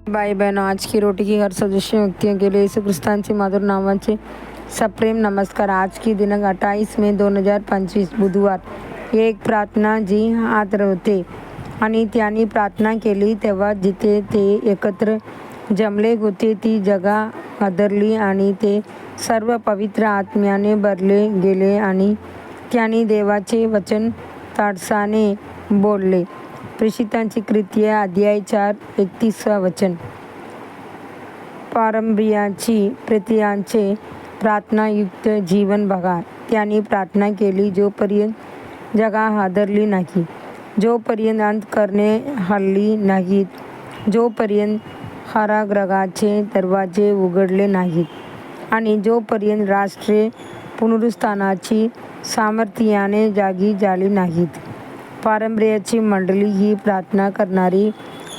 भाई बहनों, आज की रोटी की हर सदस्य व्यक्तियों के लिए यीशु ख्रिस्तांचे मधुर नावाचे सप्रेम नमस्कार। आज की दिनांक 28 मे 2025 बुधवार. एक प्रार्थना जी हात होते आणि त्यांनी प्रार्थना केली तेव्हा जिथे ते एकत्र जमले होते ती जागा हादरली आणि ते सर्व पवित्र आत्म्याने भरले गेले आणि त्यांनी देवाचे वचन ताडसाने बोलले. प्रेषितांची कृत्ये अध्याय 4 31 वचन. पारंब्र्याची प्रेत्यांचे प्रार्थनायुक्त जीवन बघा. त्यांनी प्रार्थना केली जोपर्यंत जागा हादरली नाही, जोपर्यंत अंतःकरणे हलली नाहीत, जोपर्यंत कारागृहाचे दरवाजे उघडले नाहीत आणि जोपर्यंत राष्ट्रे पुनरुत्थानाची सामर्थ्याने जागी झाली नाहीत. पारंब्र्याची मंडळी ही प्रार्थना करणारी,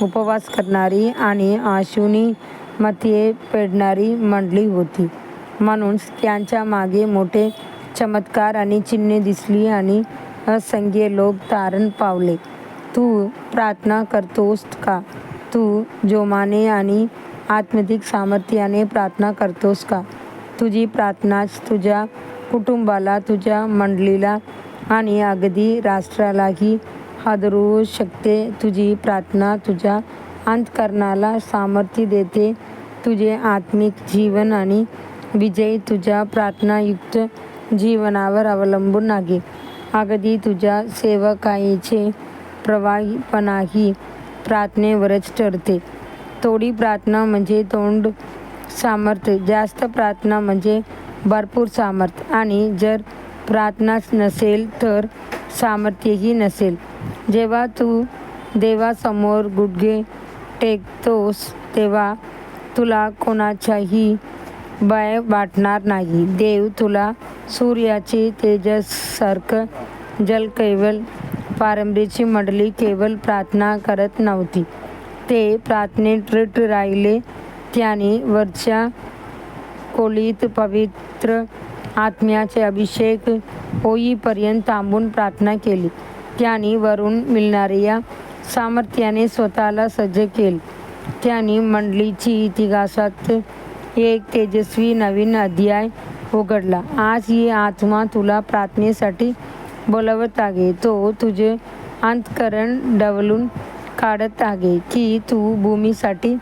उपवास करणारी आणि आशुनी मध्ये पेडणारी मंडळी होती. म्हणून त्यांच्या मागे मोठे चमत्कार आणि चिन्हे दिसली आणि असंख्य लोक तारण पावले. तू प्रार्थना करतोस का? तू जोमाने आणि आत्मिक सामर्थ्याने प्रार्थना करतोस का? तुझी प्रार्थना तुझ्या कुटुंबाला, तुझ्या मंडळीला आणि अगदी राष्ट्रालाही हादरवू शकते. तुझी प्रार्थना तुझ्या अंतःकरणाला सामर्थ्य देते. तुझे आत्मिक जीवन आणि विजय तुझ्या प्रार्थनायुक्त जीवनावर अवलंबून आहे. अगदी तुझ्या सेवकाईचे प्रवाहीपणाही प्रार्थनेवरच ठरते. थोडी प्रार्थना म्हणजे तोंड सामर्थ्य, जास्त प्रार्थना म्हणजे भरपूर सामर्थ्य आणि जर प्रार्थनाच नसेल तर सामर्थ्यही नसेल. जेव्हा तू देवासमोर गुडघे टेकतोस तेव्हा तुला कोणाचाही भय वाटणार नाही. देव तुला सूर्याचे तेजसासारखं झळकेल. पारंब्र्याची मंडळी केवळ प्रार्थना करत नव्हती, ते प्रार्थनेत दृढ राहिले. त्यांनी वरच्या खोलीत पवित्र आत्म्याचे अभिषेक होईपर्यंत थांबून प्रार्थना केली. त्यांनी वरून मिळणाऱ्या सामर्थ्याने स्वतःला सज्ज केले. त्यांनी मंडळीची इतिहासात एक तेजस्वी नवीन अध्याय उघडला. आज ही आत्मा तुला प्रार्थनेसाठी बोलवत आहे. तो तुझे अंतःकरण ढवळून काढत आहे की तू भूमीसाठी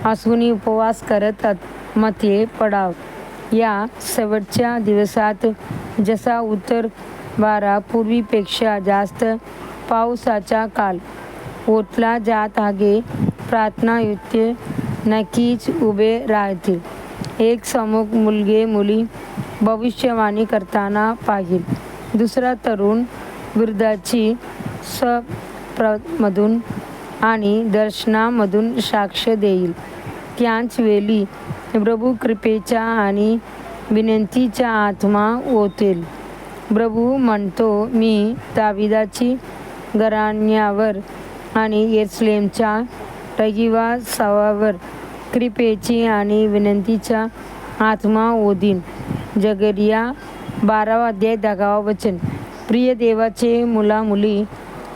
असूनही उपवास करत मध्ये पडाव. या शेवटच्या दिवसात जसा उत्तर वारा पूर्वीपेक्षा जास्त पावसाचा काल ओतला जात आहे, प्रार्थनायुक्त नक्कीच उभे राहतील. एक समूह मुलगे मुली भविष्यवाणी करताना पाहिल. दुसरा तरुण विरोधाची स्वप्नामधून आणि दर्शनामधून साक्ष देईल. त्याच वेळी प्रभू कृपेचा आणि विनंतीचा आत्मा ओतेल. प्रभू म्हणतो, मी दाविदाची घराण्यावर आणि यरूशलेमच्या रहिवासावर कृपेची आणि विनंतीचा आत्मा ओदीन. जकरिया 12 अध्याय 10 वचन. प्रिय देवाचे मुलामुली,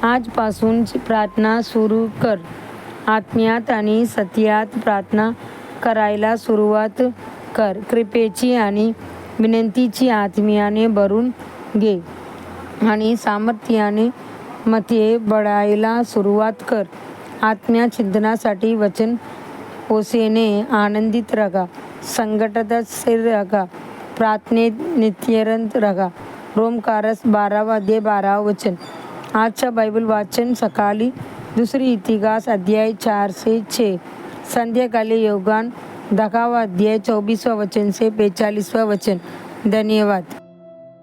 आजपासून प्रार्थना सुरू कर. आत्म्यात आणि सत्यात प्रार्थना करायला सुरुवात कर. कृपेची आणि विनंतीची आत्म्याने भरून घे आणि सामर्थ्याने मध्ये बढायला सुरुवात कर. आत्म्या चिंतनासाठी वचन ओसेने आनंदित रहा. संकटात स्थिर रहा. प्रार्थनेत नित्यरत रहा. रोमकारस 12 अध्याय 12 वचन. आजच्या बायबल वाचन सकाळी दुसरी इतिहास अध्याय 4 से 6, संध्याकाळी योगान 10 अध्याय 24 वचन से 45 वचन. धन्यवाद.